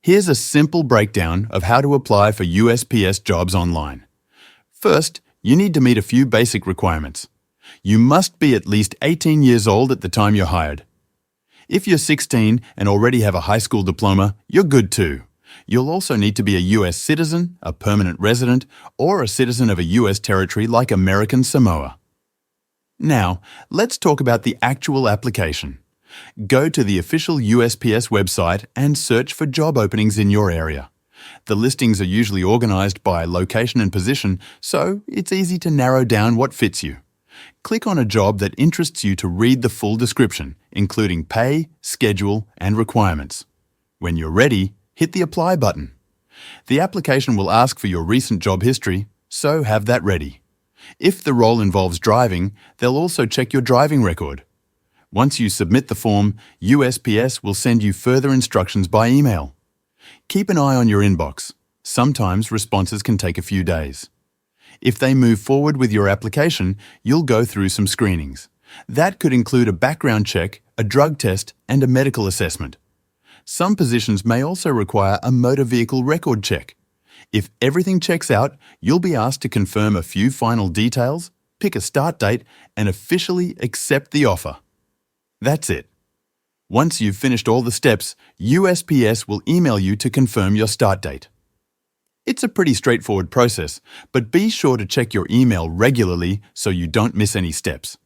Here's a simple breakdown of how to apply for USPS jobs online. First, you need to meet a few basic requirements. You must be at least 18 years old at the time you're hired. If you're 16 and already have a high school diploma, you're good too. You'll also need to be a US citizen, a permanent resident, or a citizen of a US territory like American Samoa. Now, let's talk about the actual application. Go to the official USPS website and search for job openings in your area. The listings are usually organized by location and position, so it's easy to narrow down what fits you. Click on a job that interests you to read the full description, including pay, schedule, and requirements. When you're ready, hit the Apply button. The application will ask for your recent job history, so have that ready. If the role involves driving, they'll also check your driving record. Once you submit the form, USPS will send you further instructions by email. Keep an eye on your inbox. Sometimes responses can take a few days. If they move forward with your application, you'll go through some screenings. That could include a background check, a drug test, and a medical assessment. Some positions may also require a motor vehicle record check. If everything checks out, you'll be asked to confirm a few final details, pick a start date, and officially accept the offer. That's it. Once you've finished all the steps, USPS will email you to confirm your start date. It's a pretty straightforward process, but be sure to check your email regularly so you don't miss any steps.